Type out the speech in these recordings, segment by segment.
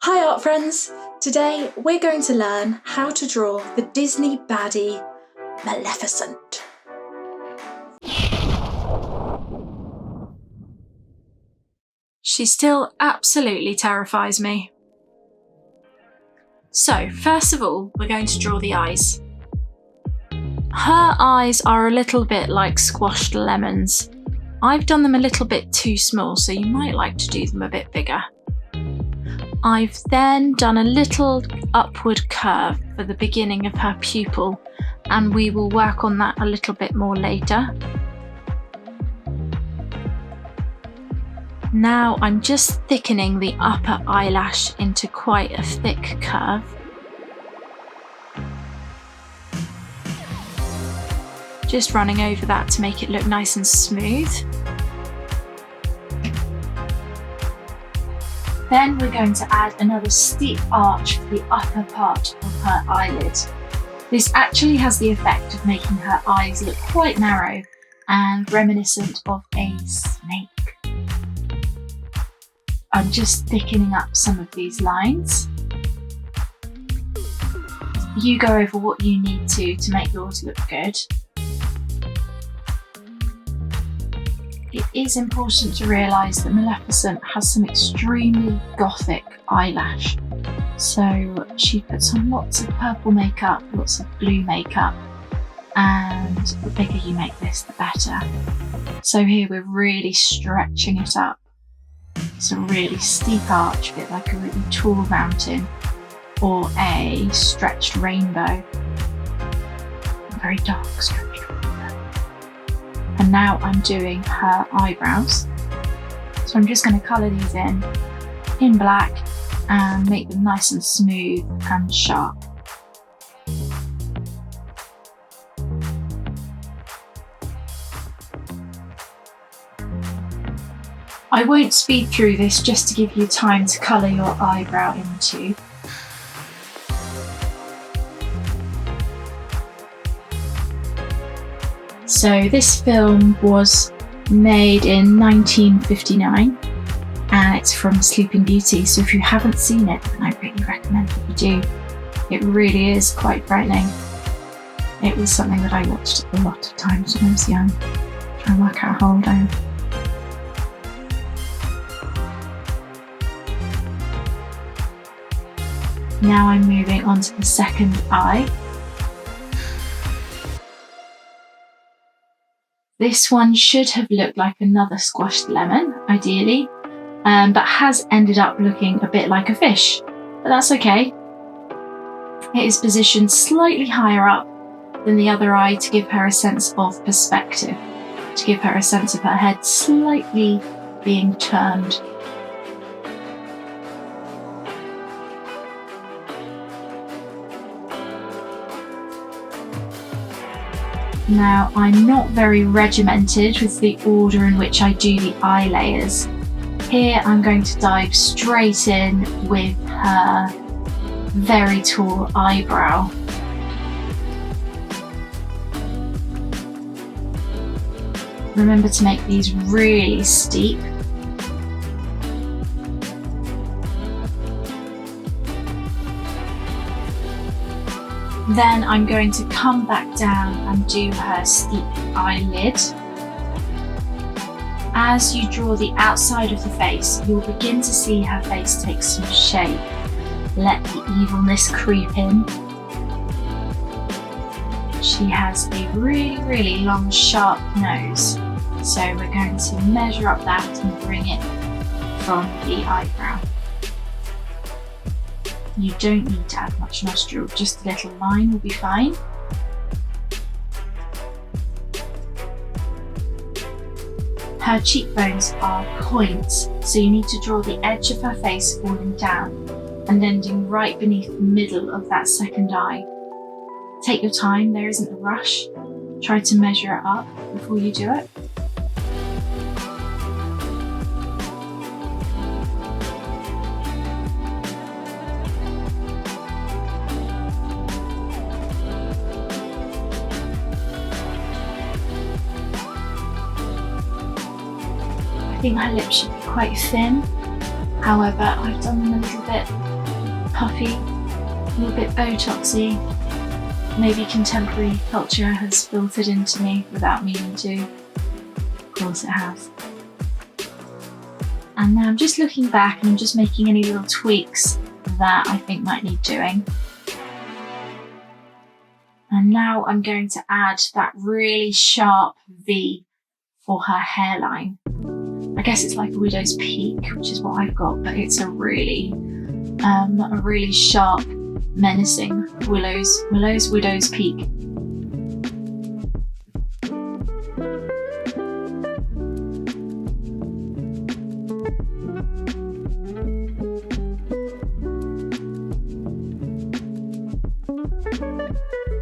Hi art friends! Today we're going to learn how to draw the Disney baddie Maleficent. She still absolutely terrifies me. So, first of all, we're going to draw the eyes. Her eyes are a little bit like squashed lemons. I've done them a little bit too small, so you might like to do them a bit bigger. I've then done a little upward curve for the beginning of her pupil, and we will work on that a little bit more later. Now I'm just thickening the upper eyelash into quite a thick curve. Just running over that to make it look nice and smooth. Then we're going to add another steep arch for the upper part of her eyelid. This actually has the effect of making her eyes look quite narrow and reminiscent of a snake. I'm just thickening up some of these lines. You go over what you need to make yours look good. It is important to realise that Maleficent has some extremely gothic eyelash. So she puts on lots of purple makeup, lots of blue makeup, and the bigger you make this, the better. So here we're really stretching it up. It's a really steep arch, a bit like a really tall mountain or a stretched rainbow. A very dark stretched rainbow. And now I'm doing her eyebrows. So I'm just going to colour these in black and make them nice and smooth and sharp. I won't speed through this just to give you time to colour your eyebrow into. So this film was made in 1959 and it's from Sleeping Beauty, so if you haven't seen it, then I really recommend that you do. It really is quite frightening. It was something that I watched a lot of times when I was young, trying to work out how old I am. Now I'm moving on to the second eye. This one should have looked like another squashed lemon, ideally, but has ended up looking a bit like a fish, but that's okay. It is positioned slightly higher up than the other eye to give her a sense of perspective, to give her a sense of her head slightly being turned. Now, I'm not very regimented with the order in which I do the eye layers. Here I'm going to dive straight in with her very tall eyebrow. Remember to make these really steep. Then I'm going to come back down and do her steep eyelid. As you draw the outside of the face, you'll begin to see her face take some shape. Let the evilness creep in. She has a really, really long, sharp nose. So we're going to measure up that and bring it from the eyebrow. You don't need to add much nostril, just a little line will be fine. Her cheekbones are points, so you need to draw the edge of her face falling down and ending right beneath the middle of that second eye. Take your time, there isn't a rush. Try to measure it up before you do it. I think her lips should be quite thin. However, I've done them a little bit puffy, a little bit Botoxy. Maybe contemporary culture has filtered into me without meaning to. Of course it has. And now I'm just looking back and I'm just making any little tweaks that I think might need doing. And now I'm going to add that really sharp V for her hairline. I guess it's like a widow's peak, which is what I've got, but it's a really sharp, menacing widow's peak.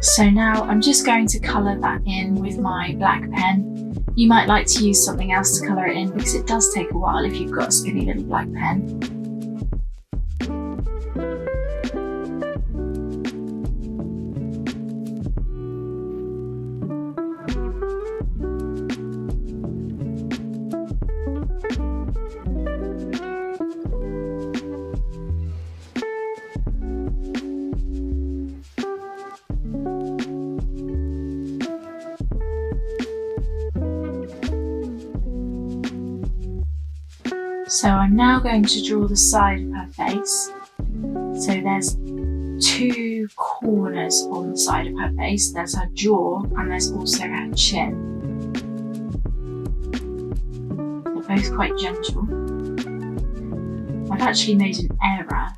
So now I'm just going to colour that in with my black pen. You might like to use something else to colour it in because it does take a while if you've got a skinny little black pen. So I'm now going to draw the side of her face. So there's two corners on the side of her face. There's her jaw and there's also her chin. They're both quite gentle. I've actually made an error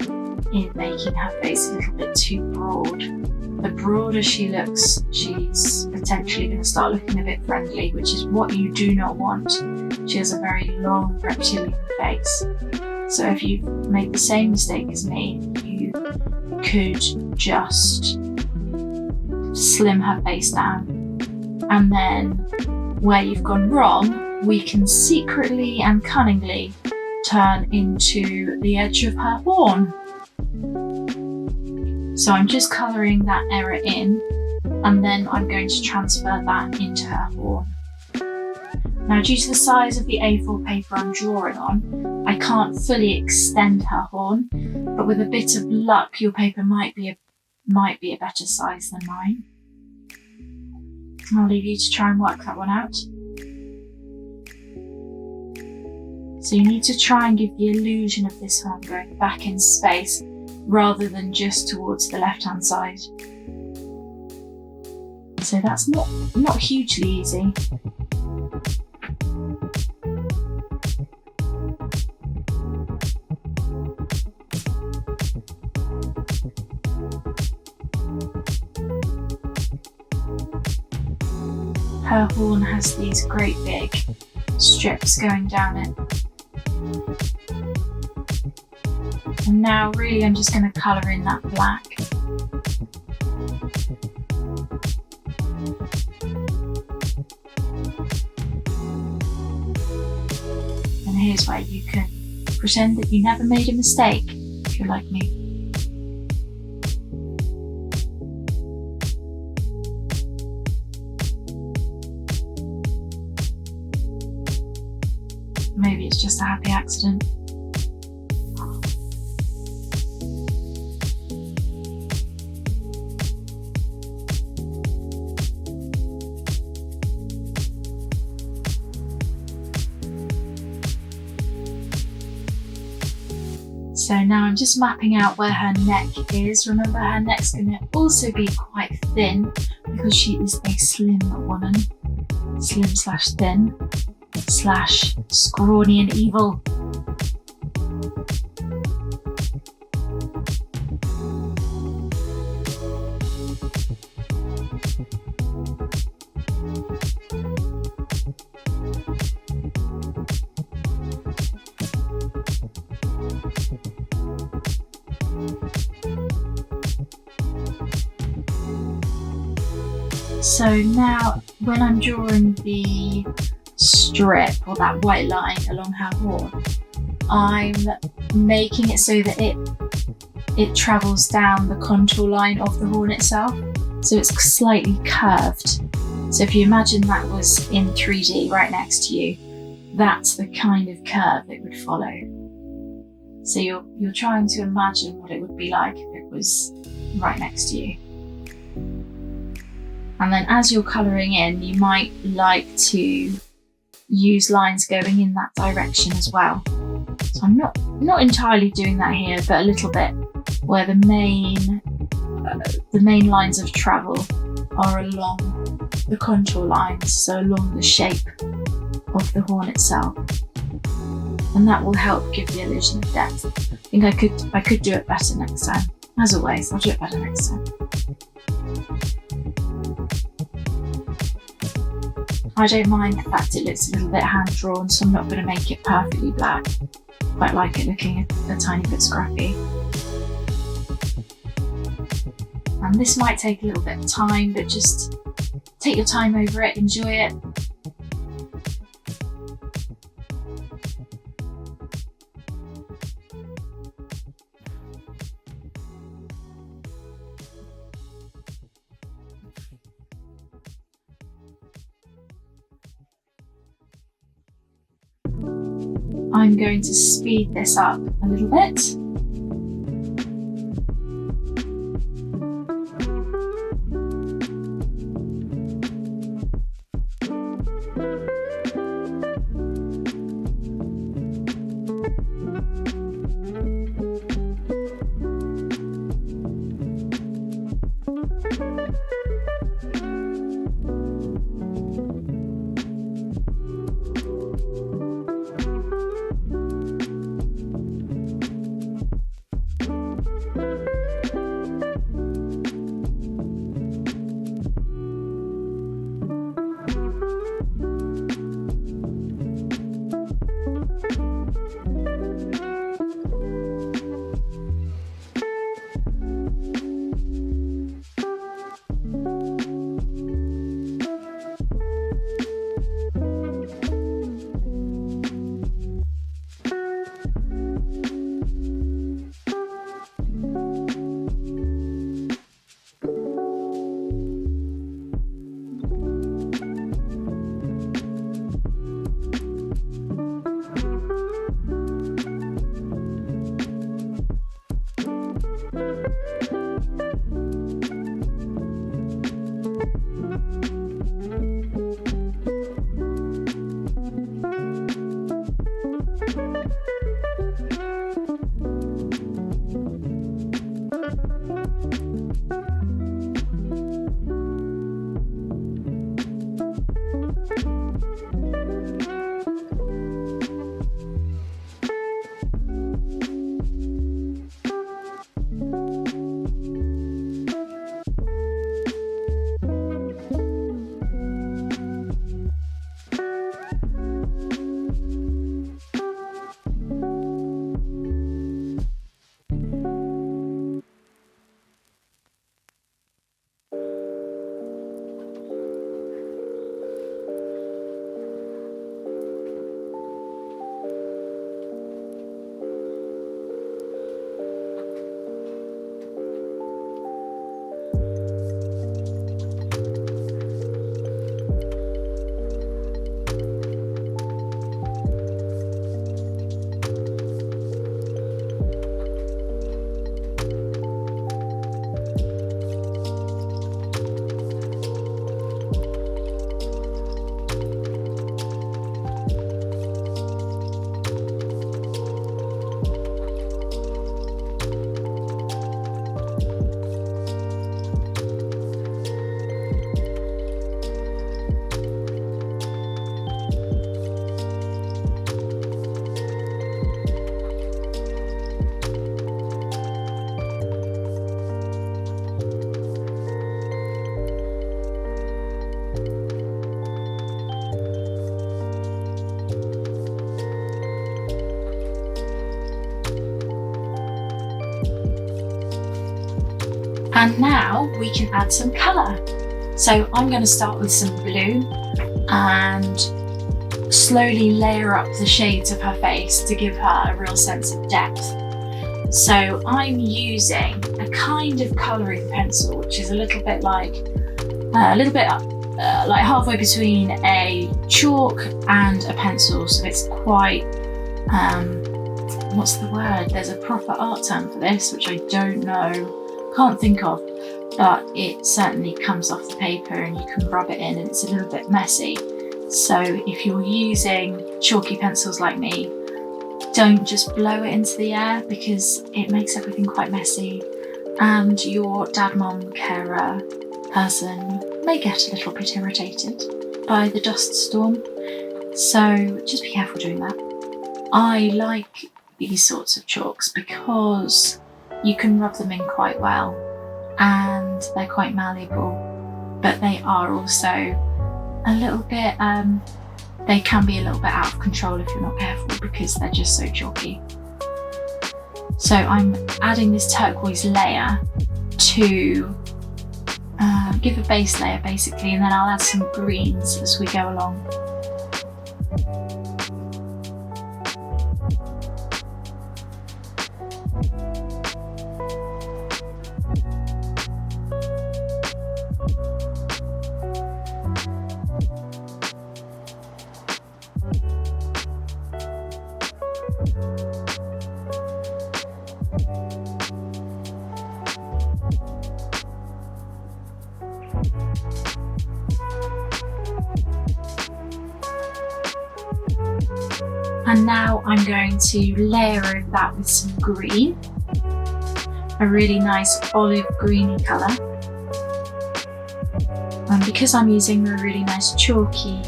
in making her face a little bit too broad. The broader she looks, she's potentially going to start looking a bit friendly, which is what you do not want. She has a very long reptilian face. So if you made the same mistake as me, you could just slim her face down. And then where you've gone wrong, we can secretly and cunningly turn into the edge of her horn. So I'm just colouring that error in, and then I'm going to transfer that into her horn. Now, due to the size of the A4 paper I'm drawing on, I can't fully extend her horn, but with a bit of luck, your paper might be a better size than mine. I'll leave you to try and work that one out. So you need to try and give the illusion of this horn going back in space, rather than just towards the left-hand side. So that's not hugely easy. Her horn has these great big strips going down it. And now really I'm just going to colour in that black. And here's where you can pretend that you never made a mistake, if you're like me. Maybe it's just a happy accident. So now I'm just mapping out where her neck is. Remember, her neck's going to also be quite thin because she is a slim woman. Slim/thin / scrawny and evil. So now when I'm drawing the strip or that white line along her horn, I'm making it so that it travels down the contour line of the horn itself, so it's slightly curved. So if you imagine that was in 3D right next to you, that's the kind of curve it would follow. So you're trying to imagine what it would be like if it was right next to you. And then as you're colouring in, you might like to use lines going in that direction as well. So I'm not entirely doing that here, but a little bit, where the main lines of travel are along the contour lines, so along the shape of the horn itself. And that will help give the illusion of depth. I think I could do it better next time. As always, I'll do it better next time. I don't mind the fact it looks a little bit hand-drawn, so I'm not going to make it perfectly black. Quite like it looking a tiny bit scrappy. And this might take a little bit of time, but just take your time over it, enjoy it. I'm going to speed this up a little bit. And now we can add some colour. So I'm going to start with some blue and slowly layer up the shades of her face to give her a real sense of depth. So I'm using a kind of colouring pencil, which is a little bit like halfway between a chalk and a pencil. So it's quite what's the word? There's a proper art term for this, which I don't know, can't think of, but it certainly comes off the paper and you can rub it in and it's a little bit messy. So if you're using chalky pencils like me, don't just blow it into the air because it makes everything quite messy and your dad, mum, carer person may get a little bit irritated by the dust storm. So just be careful doing that. I like these sorts of chalks because you can rub them in quite well and they're quite malleable, but they are also a little bit, they can be a little bit out of control if you're not careful because they're just so chalky. So I'm adding this turquoise layer to give a base layer basically, and then I'll add some greens as we go along. And now I'm going to layer over that with some green, a really nice olive greeny colour. And because I'm using the really nice chalky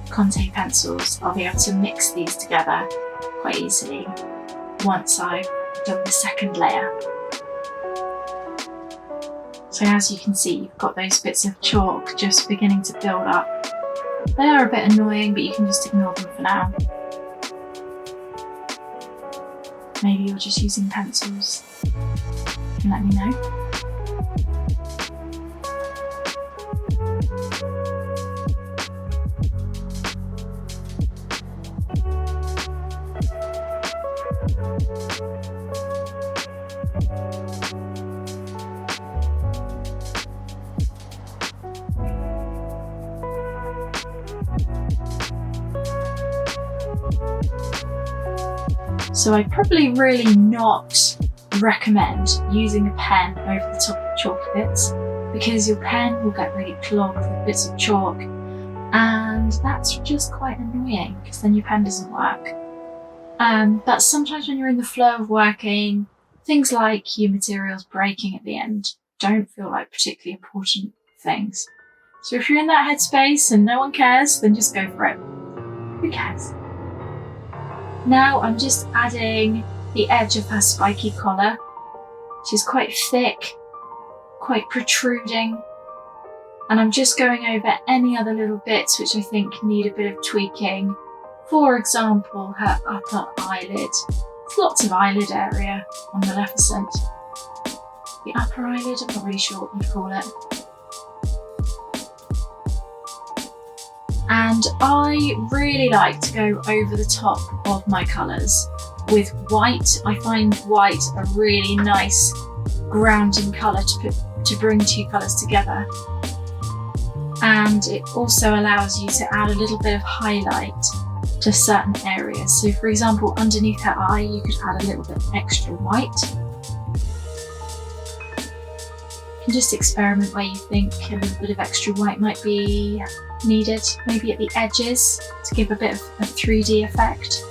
Conte pencils, I'll be able to mix these together quite easily once I've done the second layer. So as you can see, you've got those bits of chalk just beginning to build up. They are a bit annoying, but you can just ignore them for now. Maybe you're just using pencils. You can let me know. So I'd probably really not recommend using a pen over the top of chalky bits because your pen will get really clogged with bits of chalk and that's just quite annoying because then your pen doesn't work. But sometimes when you're in the flow of working, things like your materials breaking at the end don't feel like particularly important things. So if you're in that headspace and no one cares, then just go for it. Who cares? Now I'm just adding the edge of her spiky collar, which is quite thick, quite protruding. And I'm just going over any other little bits which I think need a bit of tweaking. For example, her upper eyelid. There's lots of eyelid area on Maleficent. The upper eyelid, I'm not really sure what you'd call it. And I really like to go over the top of my colours with white. I find white a really nice grounding colour to bring two colours together. And it also allows you to add a little bit of highlight to certain areas. So for example, underneath her eye, you could add a little bit extra white. You can just experiment where you think a little bit of extra white might be needed, maybe at the edges to give a bit of a 3D effect.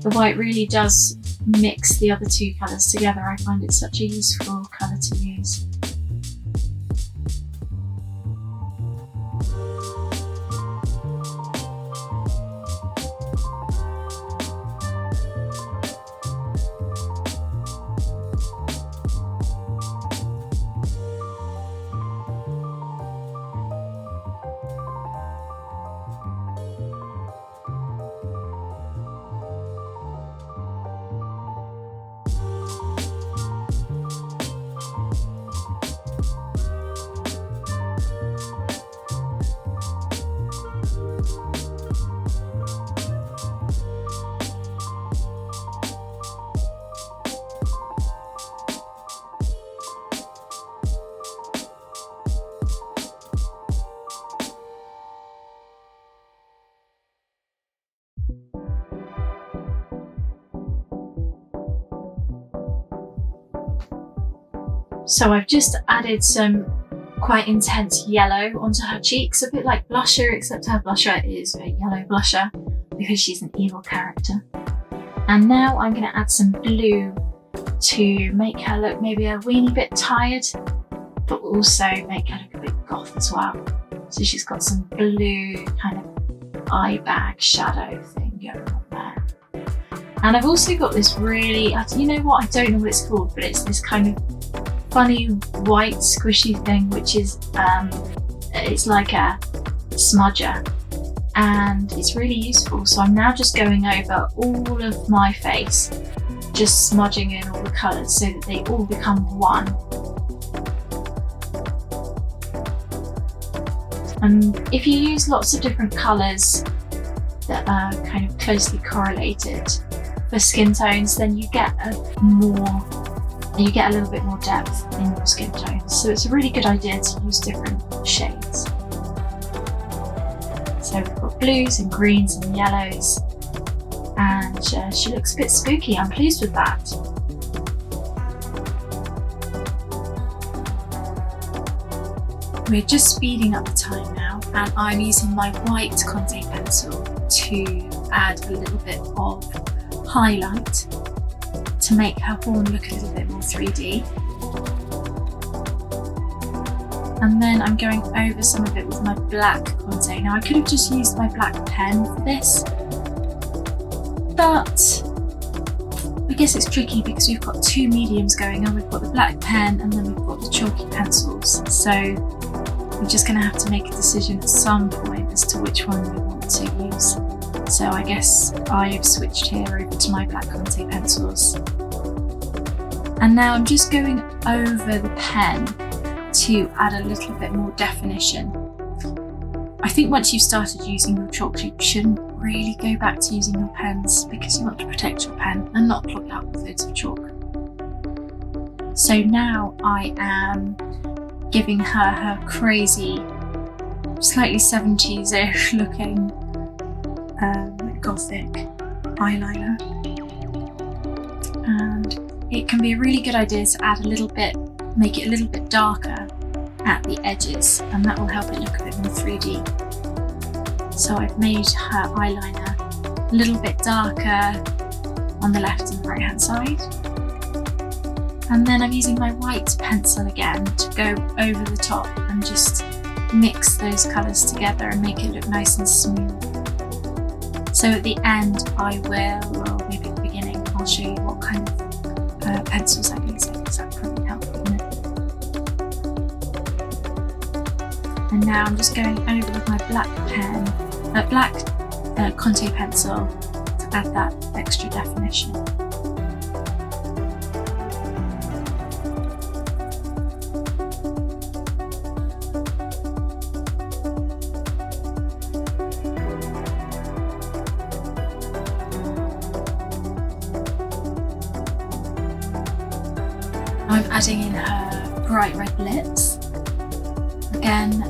The white really does mix the other two colours together. I find it such a useful colour to use. So I've just added some quite intense yellow onto her cheeks, a bit like blusher, except her blusher is a yellow blusher because she's an evil character. And now I'm going to add some blue to make her look maybe a weeny bit tired, but also make her look a bit goth as well. So she's got some blue kind of eye bag shadow thing going on there. And I've also got this really, you know what, I don't know what it's called, but it's this kind of funny white squishy thing, which is, it's like a smudger. And it's really useful. So I'm now just going over all of my face, just smudging in all the colours so that they all become one. And if you use lots of different colours that are kind of closely correlated for skin tones, then you get a little bit more depth in your skin tones. So it's a really good idea to use different shades. So we've got blues and greens and yellows, and she looks a bit spooky. I'm pleased with that. We're just speeding up the time now, and I'm using my white Conte pencil to add a little bit of highlight to make her horn look a little bit more 3D. And then I'm going over some of it with my black Conte. Now I could have just used my black pen for this, but I guess it's tricky because we've got two mediums going on. We've got the black pen and then we've got the chalky pencils. So we're just going to have to make a decision at some point as to which one we want to use. So I guess I've switched here over to my black Conte pencils. And now I'm just going over the pen to add a little bit more definition. I think once you've started using your chalk, you shouldn't really go back to using your pens because you want to protect your pen and not clog it up with loads of chalk. So now I am giving her crazy, slightly 70s-ish looking gothic eyeliner. And it can be a really good idea to add a little bit, make it a little bit darker at the edges, and that will help it look a bit more 3D. So I've made her eyeliner a little bit darker on the left and right hand side. And then I'm using my white pencil again to go over the top and just mix those colours together and make it look nice and smooth. So at the end I will, or maybe at the beginning, I'll show you what kind of pencils I'm using, because that probably help, wouldn't it? And now I'm just going over with my black Conte pencil to add that extra definition. I'm adding in her bright red lips. Again,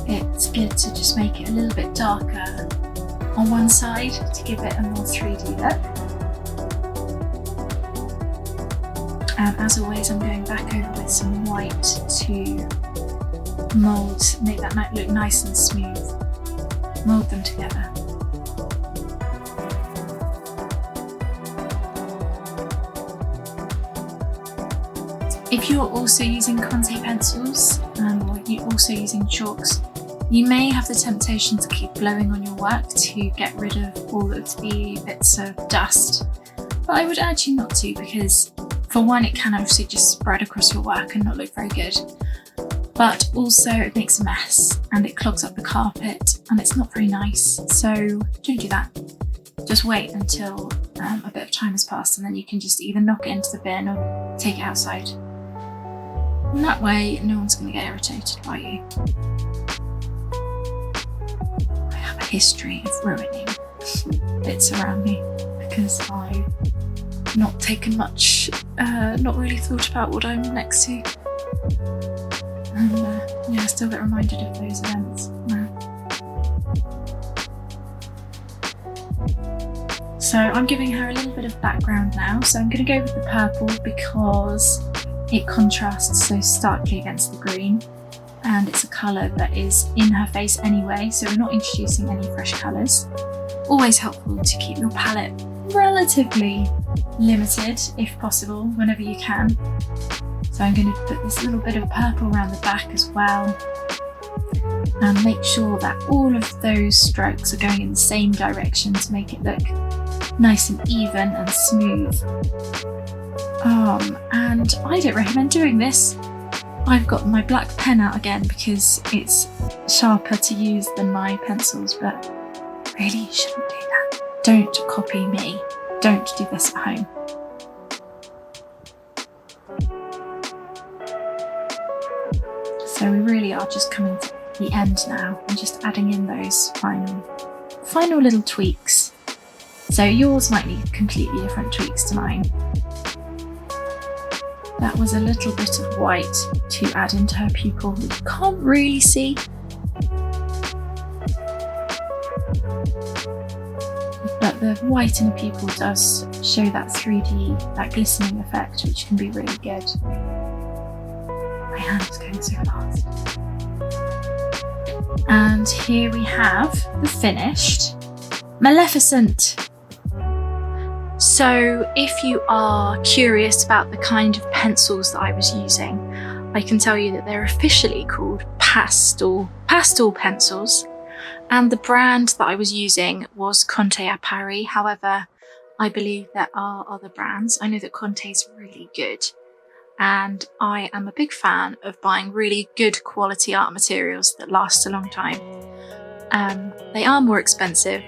it's good to just make it a little bit darker on one side to give it a more 3D look. And as always, I'm going back over with some white to mould, make that look nice and smooth. Mould them together. If you're also using Conte pencils, or you're also using chalks, you may have the temptation to keep blowing on your work to get rid of all of the bits of dust. But I would urge you not to, because for one, it can obviously just spread across your work and not look very good. But also it makes a mess and it clogs up the carpet and it's not very nice. So don't do that. Just wait until a bit of time has passed, and then you can just either knock it into the bin or take it outside. And that way, no one's going to get irritated by you. I have a history of ruining bits around me because I've not taken much, not really thought about what I'm next to. And yeah, I still get reminded of those events. So I'm giving her a little bit of background now. So I'm going to go with the purple because It contrasts so starkly against the green, and it's a colour that is in her face anyway, so we're not introducing any fresh colours. Always helpful to keep your palette relatively limited, if possible, whenever you can. So I'm going to put this little bit of purple around the back as well, and make sure that all of those strokes are going in the same direction to make it look nice and even and smooth. And I don't recommend doing this. I've got my black pen out again because it's sharper to use than my pencils, but really you shouldn't do that. Don't copy me. Don't do this at home. So we really are just coming to the end now and just adding in those final little tweaks. So yours might need completely different tweaks to mine. That was a little bit of white to add into her pupil that you can't really see. But the white in the pupil does show that 3D, that glistening effect, which can be really good. My hand is going so fast. And here we have the finished Maleficent. So if you are curious about the kind of pencils that I was using, I can tell you that they're officially called pastel pencils, and the brand that I was using was Conte à Paris. However, I believe there are other brands. I know that Conte is really good, and I am a big fan of buying really good quality art materials that last a long time. They are more expensive,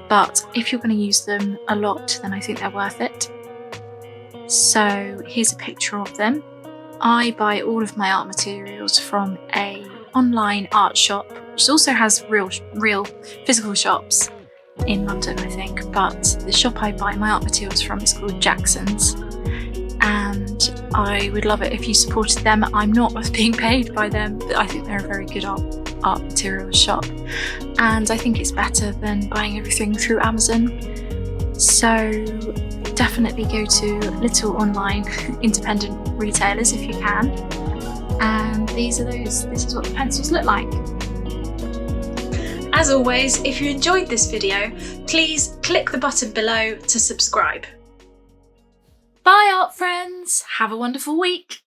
but if you're going to use them a lot, then I think they're worth it. So here's a picture of them. I buy all of my art materials from an online art shop, which also has real physical shops in London, I think. But the shop I buy my art materials from is called Jackson's, and I would love it if you supported them. I'm not being paid by them, but I think they're a very good art materials shop, and I think it's better than buying everything through Amazon. So definitely go to little online independent retailers if you can. And this is what the pencils look like. As always, if you enjoyed this video, please click the button below to subscribe. Bye art friends, have a wonderful week.